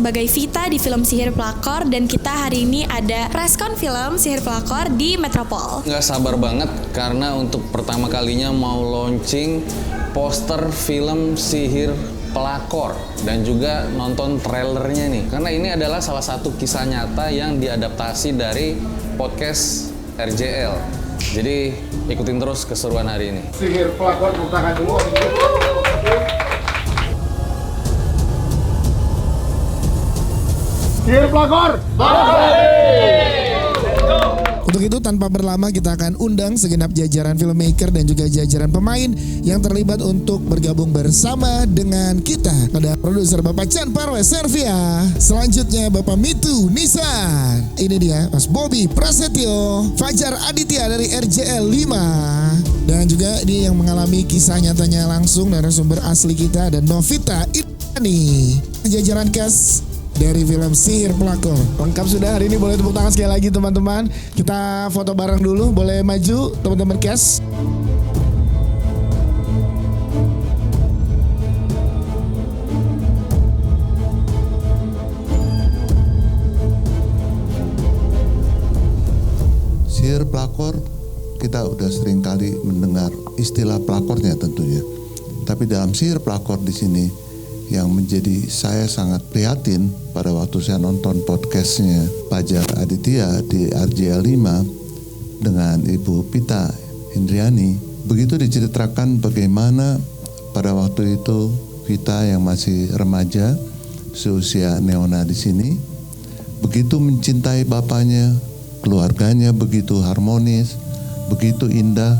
sebagai Vita di film Sihir Pelakor, dan kita hari ini ada preskon film Sihir Pelakor di Metropol. Nggak sabar banget karena untuk pertama kalinya mau launching poster film Sihir Pelakor dan juga nonton trailernya nih. Karena ini adalah salah satu kisah nyata yang diadaptasi dari podcast RJL. Jadi ikutin terus keseruan hari ini. Sihir Pelakor, tepuk tangan dulu. Sihir Pelakor, Untuk itu tanpa berlama kita akan undang segenap jajaran filmmaker dan juga jajaran pemain yang terlibat untuk bergabung bersama dengan kita. Ada produser Bapak Chan Parwes Servia, selanjutnya Bapak Mitu Nisan, ini dia Mas Bobby Prasetyo, Fajar Aditya dari RJL 5, dan juga dia yang mengalami kisah nyatanya langsung dari sumber asli kita, dan Novita Idani, jajaran cast dari film Sihir Pelakor. Lengkap sudah hari ini, boleh tepuk tangan sekali lagi teman-teman. Kita foto bareng dulu, boleh maju teman-teman cast. Sihir Pelakor, kita udah sering kali mendengar istilah pelakornya tentunya. Tapi dalam Sihir Pelakor di sini yang menjadi saya sangat prihatin pada waktu saya nonton podcastnya Fajar Aditya di RJL 5 dengan Ibu Pita Indriani, begitu diceritakan bagaimana pada waktu itu Vita yang masih remaja seusia Neona di sini begitu mencintai bapaknya, keluarganya begitu harmonis, begitu indah,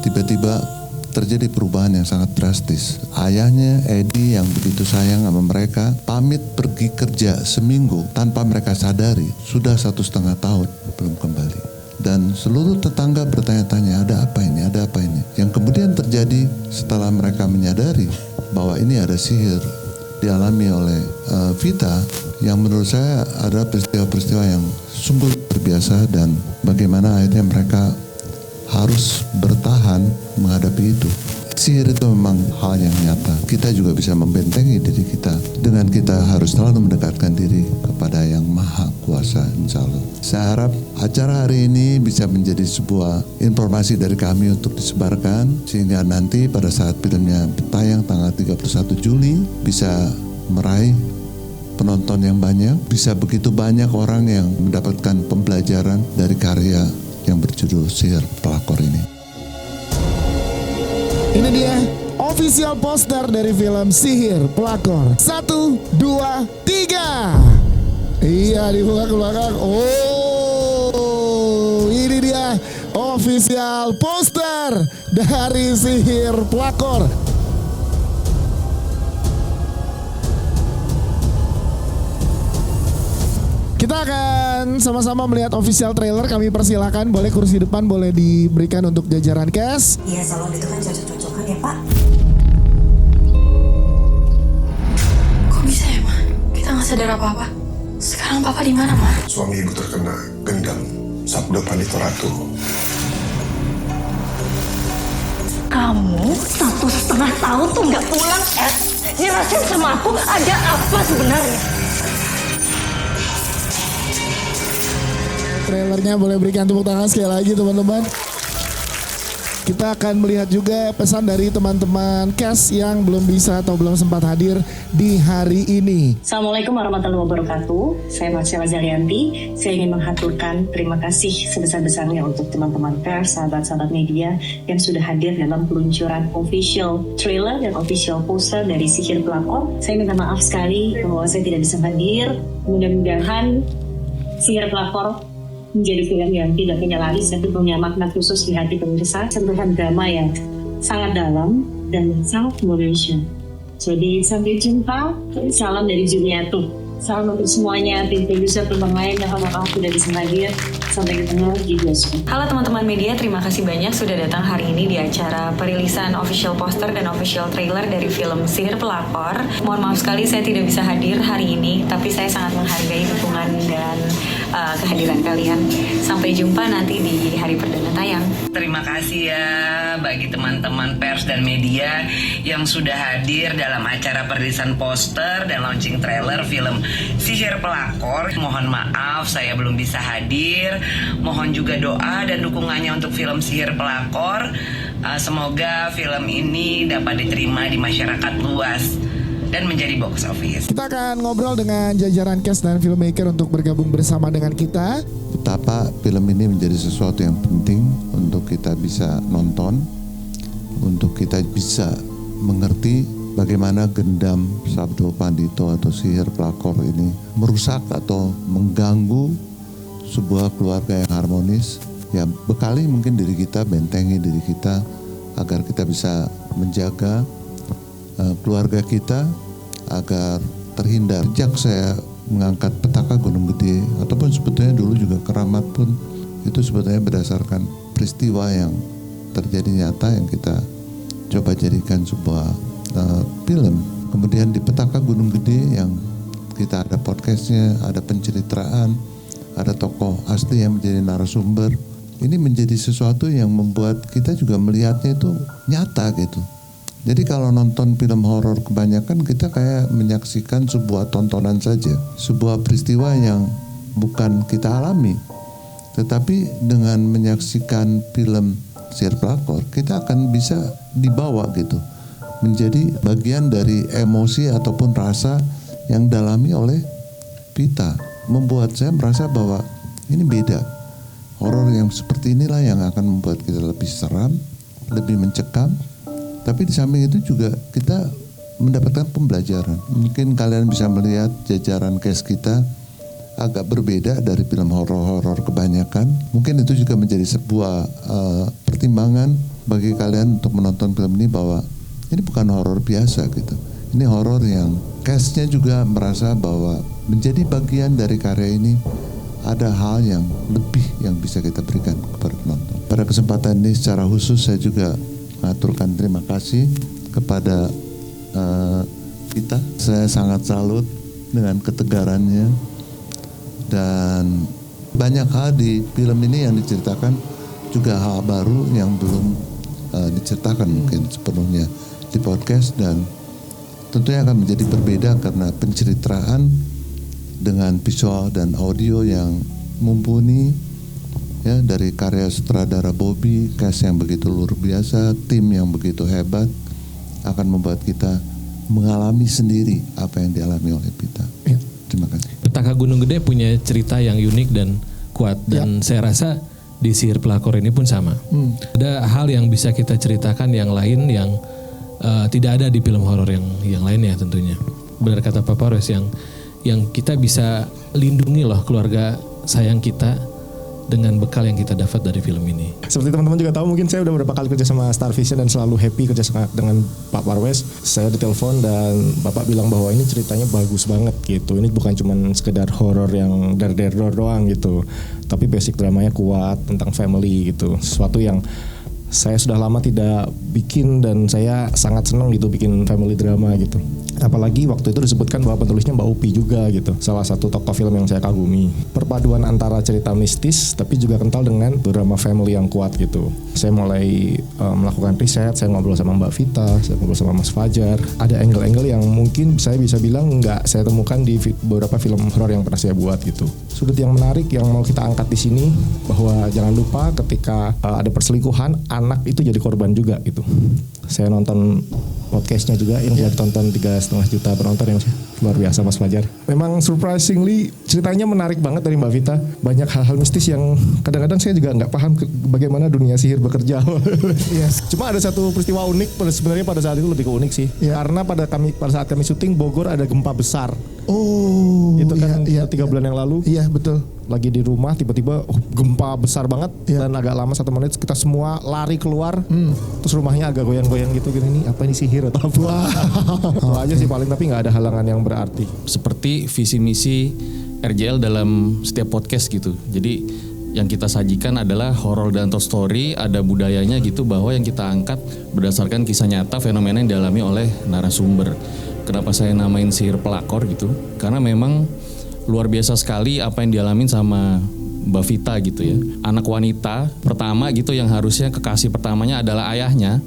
tiba-tiba terjadi perubahan yang sangat drastis. Ayahnya Edi yang begitu sayang sama mereka pamit pergi kerja seminggu tanpa mereka sadari, sudah 1,5 tahun belum kembali. Dan seluruh tetangga bertanya-tanya, ada apa ini, ada apa ini. Yang kemudian terjadi setelah mereka menyadari bahwa ini ada sihir dialami oleh Vita, yang menurut saya ada peristiwa-peristiwa yang sungguh terbiasa, dan bagaimana akhirnya mereka harus bertahan menghadapi itu. Sihir itu memang hal yang nyata. Kita juga bisa membentengi diri kita dengan kita harus selalu mendekatkan diri kepada Yang Maha Kuasa, insya Allah. Saya harap acara hari ini bisa menjadi sebuah informasi dari kami untuk disebarkan, sehingga nanti pada saat filmnya tayang tanggal 31 Juli bisa meraih penonton yang banyak, bisa begitu banyak orang yang mendapatkan pembelajaran dari karya yang berjudul Sihir Pelakor ini. Ini dia official poster dari film Sihir Pelakor. 1, 2, 3. Iya, dibuka ke belakang. Oh, ini dia official poster dari Sihir Pelakor. Kita akan sama-sama melihat official trailer. Kami persilakan, boleh kursi depan boleh diberikan untuk jajaran cast. Iya, salon itu kan cocok-cocokan ya, Pak. Kok bisa ya, Ma? Kita nggak sadar apa-apa. Sekarang Papa di mana, Ma? Suami ibu terkena gendam Sabda Pandito Ratu. Kamu 1,5 tahun tuh nggak pulang, jelasin sama aku ada apa sebenarnya? Trailernya boleh berikan tepuk tangan sekali lagi teman-teman. Kita akan melihat juga pesan dari teman-teman cast yang belum bisa atau belum sempat hadir di hari ini. Assalamualaikum warahmatullahi wabarakatuh. Saya Marcella Zalianti. Saya ingin mengaturkan terima kasih sebesar-besarnya untuk teman-teman pers, sahabat-sahabat media yang sudah hadir dalam peluncuran official trailer dan official poster dari Sihir Pelakor. Saya minta maaf sekali bahwa saya tidak bisa hadir. Mudah-mudahan Sihir Pelakor menjadi film yang tidak punya laris tapi punya makna khusus di hati pemirsa, sentuhan drama yang sangat dalam dan sangat memotivasi. Jadi sampai jumpa, salam dari Juliatu. Salam untuk semuanya, tim produser, teman lain yang kamu sudah bisa hadir. Sampai ketemu di bioskop. Halo teman-teman media, terima kasih banyak sudah datang hari ini di acara perilisan official poster dan official trailer dari film Sihir Pelakor. Mohon maaf sekali saya tidak bisa hadir hari ini, tapi saya sangat menghargai dukungan dan kehadiran kalian. Sampai jumpa nanti di hari perdana tayang. Terima kasih ya bagi teman-teman pers dan media yang sudah hadir dalam acara perilisan poster dan launching trailer film Sihir Pelakor. Mohon maaf saya belum bisa hadir. Mohon juga doa dan dukungannya untuk film Sihir Pelakor. Semoga film ini dapat diterima di masyarakat luas dan menjadi box office. Kita akan ngobrol dengan jajaran cast dan filmmaker untuk bergabung bersama dengan kita. Betapa film ini menjadi sesuatu yang penting untuk kita bisa nonton, untuk kita bisa mengerti bagaimana gendam Sabdo Pandito atau Sihir Pelakor ini merusak atau mengganggu sebuah keluarga yang harmonis, ya bekali mungkin diri kita, bentengi diri kita agar kita bisa menjaga keluarga kita agar terhindar. Sejak saya mengangkat petaka Gunung Gede ataupun sebetulnya dulu juga Keramat pun itu sebetulnya berdasarkan peristiwa yang terjadi nyata yang kita coba jadikan sebuah film. Kemudian di petaka Gunung Gede yang kita ada podcastnya, ada penceritaan, ada tokoh asli yang menjadi narasumber. Ini menjadi sesuatu yang membuat kita juga melihatnya itu nyata gitu. Jadi kalau nonton film horor kebanyakan kita kayak menyaksikan sebuah tontonan saja, sebuah peristiwa yang bukan kita alami. Tetapi dengan menyaksikan film Sihir Pelakor, kita akan bisa dibawa gitu, menjadi bagian dari emosi ataupun rasa yang dialami oleh Pita. Membuat saya merasa bahwa ini beda. Horor yang seperti inilah yang akan membuat kita lebih seram, lebih mencekam. Tapi di samping itu juga kita mendapatkan pembelajaran. Mungkin kalian bisa melihat jajaran cast kita agak berbeda dari film horor-horor kebanyakan. Mungkin itu juga menjadi sebuah pertimbangan bagi kalian untuk menonton film ini bahwa ini bukan horor biasa gitu. Ini horor yang castnya juga merasa bahwa menjadi bagian dari karya ini ada hal yang lebih yang bisa kita berikan kepada penonton. Pada kesempatan ini secara khusus saya juga mengaturkan terima kasih kepada Pita. Saya sangat salut dengan ketegarannya dan banyak hal di film ini yang diceritakan juga hal baru yang belum diceritakan mungkin sepenuhnya di podcast, dan tentunya akan menjadi berbeda karena penceritaan dengan visual dan audio yang mumpuni ya, dari karya sutradara Bobby, cast yang begitu luar biasa, tim yang begitu hebat akan membuat kita mengalami sendiri apa yang dialami oleh Pita. Ya. Terima kasih. Petaka Gunung Gede punya cerita yang unik dan kuat, dan saya rasa di Sihir Pelakor ini pun sama. Ada hal yang bisa kita ceritakan yang lain yang tidak ada di film horor yang lainnya tentunya. Benar kata Pak Parwes, yang kita bisa lindungi loh keluarga sayang kita dengan bekal yang kita dapat dari film ini. Seperti teman-teman juga tahu, mungkin saya udah beberapa kali kerja sama Star Vision dan selalu happy kerja sama dengan Pak Parwes. Saya ditelepon dan Bapak bilang bahwa ini ceritanya bagus banget gitu. Ini bukan cuma sekedar horor yang dar-dar doang gitu, tapi basic dramanya kuat tentang family gitu. Sesuatu yang saya sudah lama tidak bikin dan saya sangat senang gitu bikin family drama gitu. Apalagi waktu itu disebutkan bahwa penulisnya Mbak Upi juga gitu, salah satu tokoh film yang saya kagumi. Perpaduan antara cerita mistis tapi juga kental dengan drama family yang kuat gitu. Saya mulai melakukan riset, saya ngobrol sama Mbak Vita, saya ngobrol sama Mas Fajar. Ada angle-angle yang mungkin saya bisa bilang nggak saya temukan di beberapa film horor yang pernah saya buat gitu. Sudut yang menarik yang mau kita angkat di sini bahwa jangan lupa ketika ada perselingkuhan, anak itu jadi korban juga gitu. Saya nonton podcastnya juga yang sudah ditonton 3,5 juta penonton yang luar biasa Mas Fajar. Memang surprisingly ceritanya menarik banget dari Mbak Vita. Banyak hal-hal mistis yang kadang-kadang saya juga nggak paham bagaimana dunia sihir bekerja. Cuma ada satu peristiwa unik sebenarnya pada saat itu, lebih ke unik sih. Karena pada saat kami syuting Bogor ada gempa besar. Oh, itu kan 3 bulan yang lalu. Iya betul. Lagi di rumah tiba-tiba gempa besar banget dan agak lama 1 menit kita semua lari keluar. Terus rumahnya agak goyang-goyang gitu gini, apa ini sihir atau apa? Itu aja sih paling, tapi nggak ada halangan yang berarti. Seperti visi misi RJL dalam setiap podcast gitu. Jadi yang kita sajikan adalah horror dan Toy Story, ada budayanya gitu, bahwa yang kita angkat berdasarkan kisah nyata fenomena yang dialami oleh narasumber. Kenapa saya namain Sihir Pelakor gitu? Karena memang luar biasa sekali apa yang dialamin sama Mbak Vita gitu ya. Anak wanita pertama gitu yang harusnya kekasih pertamanya adalah ayahnya,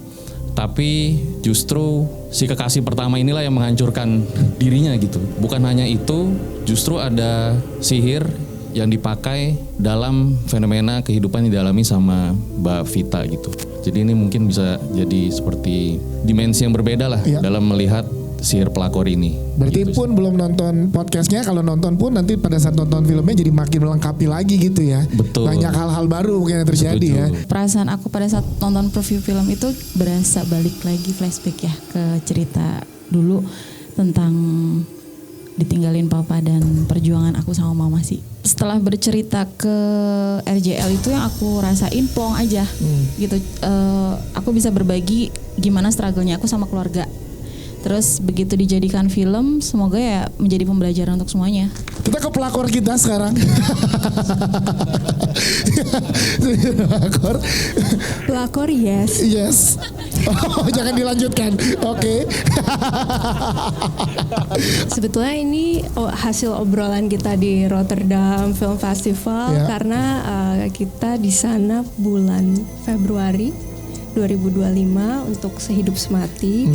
tapi justru si kekasih pertama inilah yang menghancurkan dirinya gitu. Bukan hanya itu, justru ada sihir yang dipakai dalam fenomena kehidupan yang dialami sama Mbak Vita gitu. Jadi ini mungkin bisa jadi seperti dimensi yang berbeda lah dalam melihat sihir pelakor ini. Berarti gitu pun belum nonton podcastnya, kalau nonton pun nanti pada saat nonton filmnya jadi makin melengkapi lagi gitu ya. Betul. Banyak hal-hal baru mungkin yang terjadi ya. Perasaan aku pada saat nonton preview film itu berasa balik lagi flashback ya ke cerita dulu tentang ditinggalin papa dan perjuangan aku sama mama sih. Setelah bercerita ke RJL itu yang aku rasain plong aja gitu. Aku bisa berbagi gimana struggle-nya aku sama keluarga. Terus begitu dijadikan film, semoga ya menjadi pembelajaran untuk semuanya. Kita ke pelakor kita sekarang. Pelakor yes. Yes. Oh, jangan dilanjutkan. Oke. Sebetulnya ini hasil obrolan kita di Rotterdam Film Festival karena kita di sana bulan Februari 2025 untuk Sehidup Semati.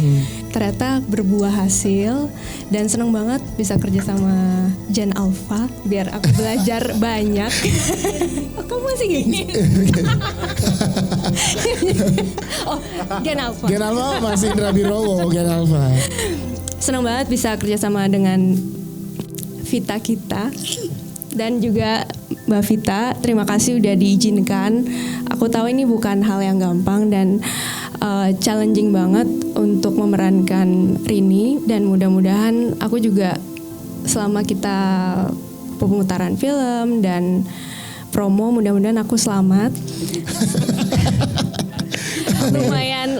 Ternyata berbuah hasil dan seneng banget bisa kerja sama Gen Alpha biar aku belajar banyak. Oh, kamu masih gini? Oh, Gen Alpha. Gen Alpha masih Indra Birowo, Gen Alpha. Seneng banget bisa kerja sama dengan Vita kita. Dan juga Mbak Vita, terima kasih udah diizinkan. Aku tahu ini bukan hal yang gampang dan challenging banget untuk memerankan Rini. Dan mudah-mudahan aku juga selama kita pemutaran film dan promo, mudah-mudahan aku selamat.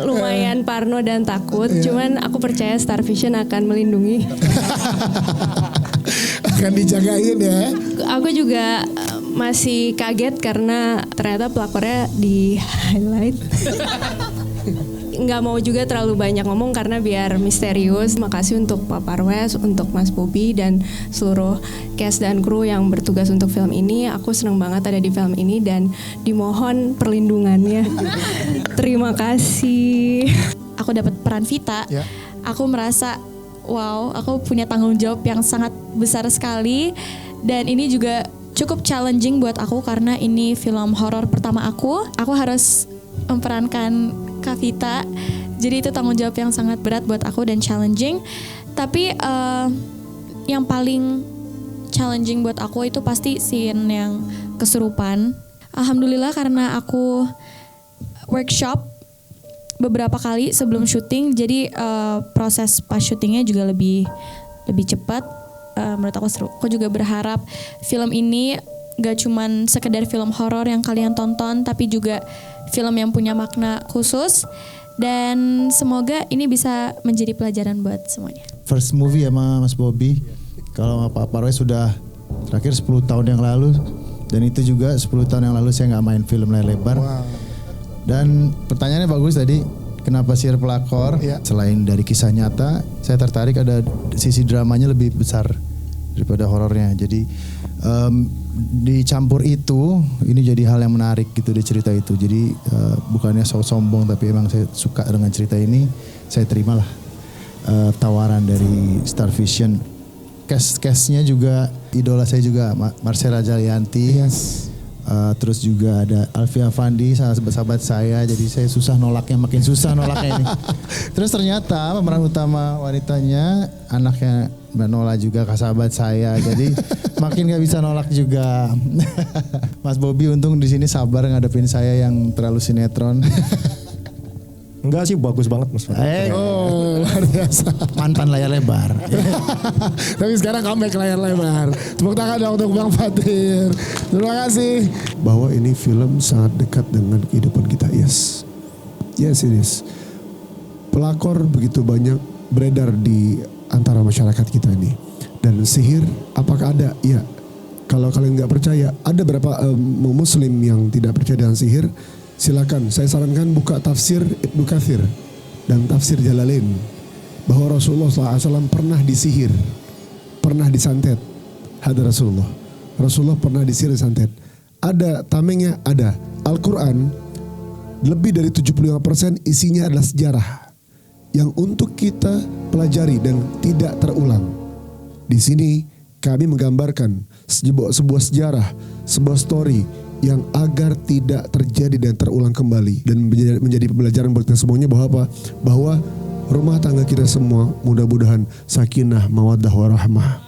lumayan parno dan takut. Cuman aku percaya Star Vision akan melindungi. Akan dijagain ya. Aku juga masih kaget karena ternyata pelakornya di highlight. Nggak mau juga terlalu banyak ngomong karena biar misterius. Makasih untuk Pak Parwes, untuk Mas Bobi dan seluruh cast dan kru yang bertugas untuk film ini. Aku senang banget ada di film ini dan dimohon perlindungannya. Terima kasih. Aku dapat peran Vita. Aku merasa wow, aku punya tanggung jawab yang sangat besar sekali dan ini juga cukup challenging buat aku karena ini film horor pertama aku. Aku harus memperankan Kak Vita. Jadi itu tanggung jawab yang sangat berat buat aku dan challenging. Tapi yang paling challenging buat aku itu pasti scene yang kesurupan. Alhamdulillah karena aku workshop beberapa kali sebelum syuting, jadi proses pas syutingnya juga lebih cepat. Menurut aku seru. Aku juga berharap film ini gak cuman sekedar film horor yang kalian tonton, tapi juga film yang punya makna khusus. Dan semoga ini bisa menjadi pelajaran buat semuanya. First movie sama Mas Bobi. Kalau Pak Parwes sudah terakhir 10 tahun yang lalu, dan itu juga 10 tahun yang lalu saya gak main film layar lebar. Dan pertanyaannya bagus tadi, kenapa Sihir Pelakor? Selain dari kisah nyata, saya tertarik ada sisi dramanya lebih besar daripada horornya. Jadi dicampur itu, ini jadi hal yang menarik gitu di cerita itu. Jadi bukannya sombong, tapi emang saya suka dengan cerita ini. Saya terimalah tawaran dari Star Vision. Cast-nya juga idola saya juga, Marcella Jalianti. Terus juga ada Alfia Fandi, sahabat saya, jadi saya susah nolaknya, makin susah nolaknya ini. Terus ternyata pemeran utama wanitanya anaknya Mbak Nola juga sahabat saya, jadi makin gak bisa nolak juga. Mas Bobi untung di sini sabar ngadepin saya yang terlalu sinetron. Enggak sih, bagus banget Mas. Oh, luar biasa. Mantan layar lebar. Tapi sekarang comeback layar lebar. Tepuk tangan dong untuk Bang Fatir. Terima kasih. Bahwa ini film sangat dekat dengan kehidupan kita. Yes it is. Pelakor begitu banyak beredar di antara masyarakat kita ini. Dan sihir, apakah ada? Ya. Kalau kalian nggak percaya, ada berapa muslim yang tidak percaya dengan sihir? Silakan, saya sarankan buka tafsir Ibnu Katsir dan tafsir Jalalain bahwa Rasulullah SAW pernah disihir, pernah disantet Hadar Rasulullah. Rasulullah pernah disihir santet. Ada tamengnya, ada. Al-Quran lebih dari 75% isinya adalah sejarah yang untuk kita pelajari dan tidak terulang. Di sini kami menggambarkan sebuah sejarah, sebuah story yang agar tidak terjadi dan terulang kembali dan menjadi pembelajaran buat kita semuanya bahwa apa? Bahwa rumah tangga kita semua mudah-mudahan sakinah, mawaddah, warahmah.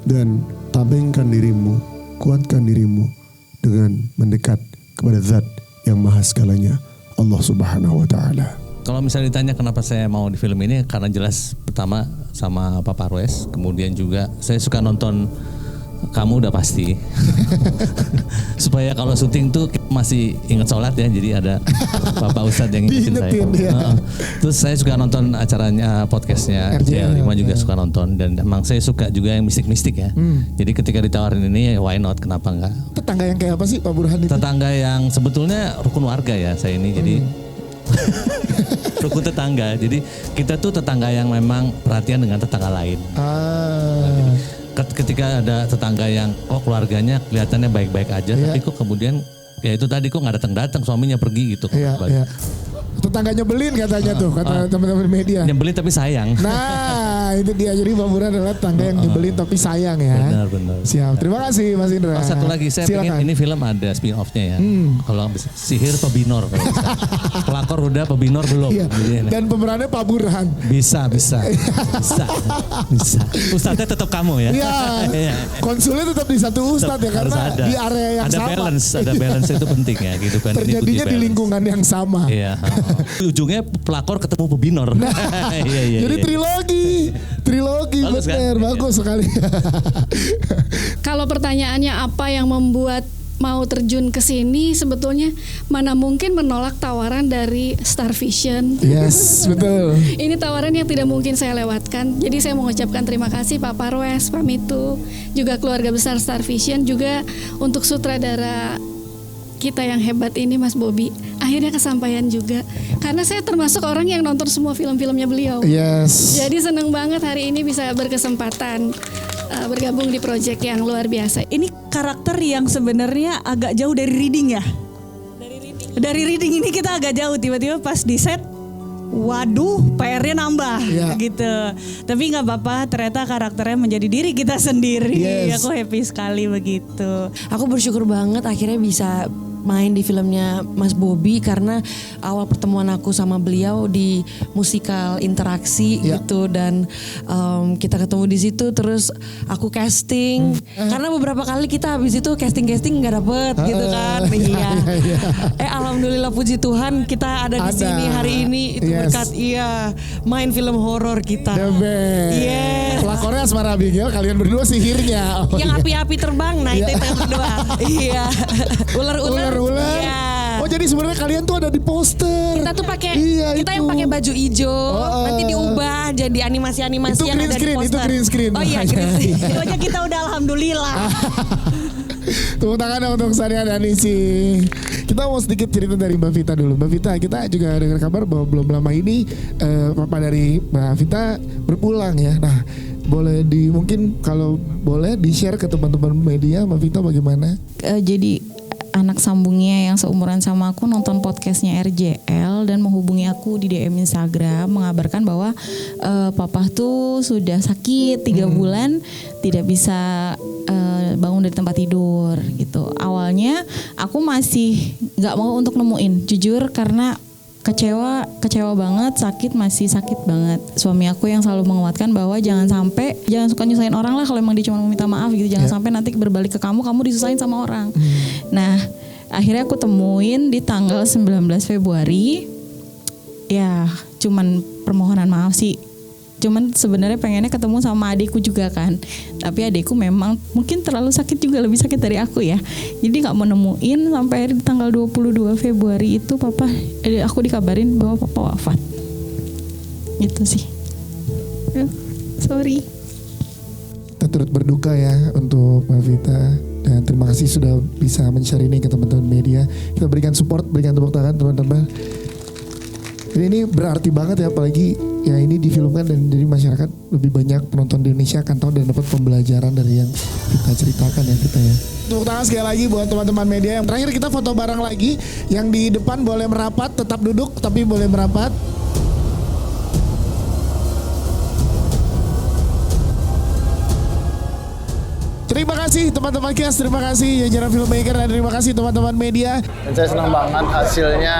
Dan tamengkan dirimu, kuatkan dirimu dengan mendekat kepada Zat yang maha segalanya, Allah Subhanahu wa taala. Kalau misalnya ditanya kenapa saya mau di film ini, karena jelas pertama sama Pak Parwes, kemudian juga saya suka nonton kamu udah pasti. Supaya kalau syuting tuh masih ingat sholat ya, jadi ada Bapak Ustadz yang ingetin saya. Terus saya suka nonton acaranya, podcastnya RJ5 juga suka nonton, dan emang saya suka juga yang mistik-mistik ya. Jadi ketika ditawarin ini, why not, kenapa enggak. Tetangga yang kayak apa sih Pak Burhan itu? Tetangga yang sebetulnya rukun warga ya saya ini, jadi rukun tetangga. Jadi kita tuh tetangga yang memang perhatian dengan tetangga lain. Ketika ada tetangga yang keluarganya kelihatannya baik-baik aja, tapi kok kemudian ya itu tadi kok nggak datang-datang, suaminya pergi gitu. Tetangga nyebelin katanya tuh, kata teman-teman media. Nyebelin tapi sayang. Nah itu dia, jadi Bang Burhan adalah tetangga yang nyebelin tapi sayang ya. Benar. Siap, terima kasih Mas Indra. Satu lagi, saya pengen ini film ada spin off-nya ya. Kalau sihir pebinor, pelakor udah, pebinor belum. Dan pemerannya Pak Burhan. Bisa. Ustadznya tetap kamu ya. Iya. Konsulnya tetap di satu ustadz ya, karena di area yang sama. Ada balance itu penting ya gitu kan. Terjadinya di lingkungan yang sama. Iya. Ujungnya pelakor ketemu pebinor. Jadi trilogi bagus, bener, kan? bagus sekali. Kalau pertanyaannya apa yang membuat mau terjun ke sini, sebetulnya mana mungkin menolak tawaran dari Star Vision. Yes, betul. Ini tawaran yang tidak mungkin saya lewatkan. Jadi saya mengucapkan terima kasih Pak Parwes, Pak Mitu, juga keluarga besar Star Vision, juga untuk sutradara kita yang hebat ini Mas Bobby. Akhirnya kesampaian juga, karena saya termasuk orang yang nonton semua film-filmnya beliau. Yes. Jadi senang banget hari ini bisa berkesempatan bergabung di proyek yang luar biasa. Ini karakter yang sebenarnya agak jauh dari reading ya. Dari reading ini kita agak jauh, tiba-tiba pas di set, waduh, PR-nya nambah gitu. Tapi nggak apa-apa, ternyata karakternya menjadi diri kita sendiri. Yes. Aku happy sekali begitu. Aku bersyukur banget akhirnya bisa main di filmnya Mas Bobby, karena awal pertemuan aku sama beliau di musikal interaksi gitu, dan kita ketemu di situ, terus aku casting karena beberapa kali kita habis itu casting nggak dapet gitu kan. Alhamdulillah puji Tuhan kita ada di sini hari ini, itu berkat main film horor kita. The best. Yes. Pelakornya Asmara Abigail, kalian berdua sihirnya. Yang api-api terbang, nah itu kita berdua. Ular-ular. Yeah. Oh jadi sebenarnya kalian tuh ada di poster. Kita tuh pakai kita yang pakai baju hijau, nanti diubah jadi animasi-animasi yang ada di poster. Itu green screen. Oh iya, green screen. Itu aja kita udah alhamdulillah. Tepuk tangan untuk Sania dan Nisi. Kita mau sedikit cerita dari Mbak Vita dulu. Mbak Vita, kita juga dengar kabar bahwa belum lama ini papa dari Mbak Vita berpulang ya. Nah, boleh mungkin kalau boleh di-share ke teman-teman media, Mbak Vita bagaimana? Jadi anak sambungnya yang seumuran sama aku nonton podcastnya RJL dan menghubungi aku di DM Instagram mengabarkan bahwa papa tuh sudah sakit 3 bulan, tidak bisa bangun dari tempat tidur gitu. Awalnya aku masih nggak mau untuk nemuin, jujur, karena kecewa banget, masih sakit banget. Suami aku yang selalu menguatkan bahwa jangan suka nyusahin orang lah, kalau emang dia cuma meminta maaf gitu, jangan sampai nanti berbalik ke kamu disusahin sama orang. Nah, akhirnya aku temuin di tanggal 19 Februari. Ya, cuman permohonan maaf sih. Cuman sebenarnya pengennya ketemu sama adikku juga kan. Tapi adikku memang mungkin terlalu sakit juga, lebih sakit dari aku ya. Jadi gak mau nemuin sampai di tanggal 22 Februari itu aku dikabarin bahwa papa wafat. Gitu sih. Sorry. Kita turut berduka ya untuk Mbak Vita. Dan terima kasih sudah bisa men-share ini ke teman-teman media. Kita berikan support, berikan tepuk tangan teman-teman. Dan ini berarti banget ya, apalagi ya ini difilmkan dan jadi masyarakat lebih banyak penonton di Indonesia akan tahu dan dapat pembelajaran dari yang kita ceritakan ya kita ya. Tepuk tangan sekali lagi buat teman-teman media. Yang terakhir kita foto bareng lagi. Yang di depan boleh merapat, tetap duduk tapi boleh merapat. Terima kasih teman-teman cast, terima kasih jajaran filmmaker, dan terima kasih teman-teman media. Dan saya senang banget hasilnya,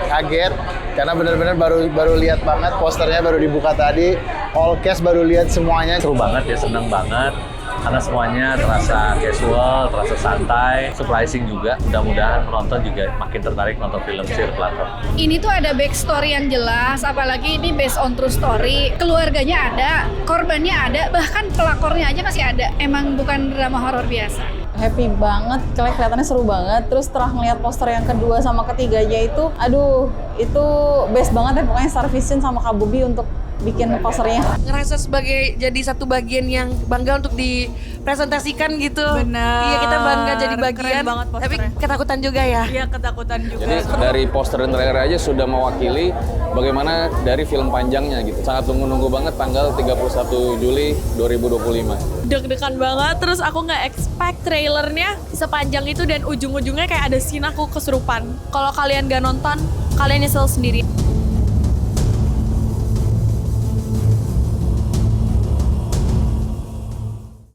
kaget karena benar-benar baru lihat banget posternya, baru dibuka tadi, all cast baru lihat semuanya. Seru banget ya, senang banget karena semuanya terasa casual, terasa santai, surprising juga. Mudah-mudahan penonton juga makin tertarik nonton film Sihir Pelakor. Ini tuh ada backstory yang jelas, apalagi ini based on true story. Keluarganya ada, korbannya ada, bahkan pelakornya aja masih ada. Emang bukan drama horor biasa. Happy banget, kelihatannya seru banget. Terus setelah ngeliat poster yang kedua sama ketiganya itu, aduh, itu best banget ya pokoknya Star Vision sama Kak Bobi untuk bikin posternya. Ngerasa sebagai jadi satu bagian yang bangga untuk dipresentasikan gitu. Benar. Iya, kita bangga jadi bagian. Tapi ketakutan juga ya. Iya, ketakutan juga. Jadi dari poster dan trailer aja sudah mewakili bagaimana dari film panjangnya gitu. Sangat tunggu-nunggu banget tanggal 31 Juli 2025. Deg-degan banget, terus aku nggak expect trailernya sepanjang itu dan ujung-ujungnya kayak ada scene aku kesurupan. Kalau kalian nggak nonton, kalian nyesel sendiri.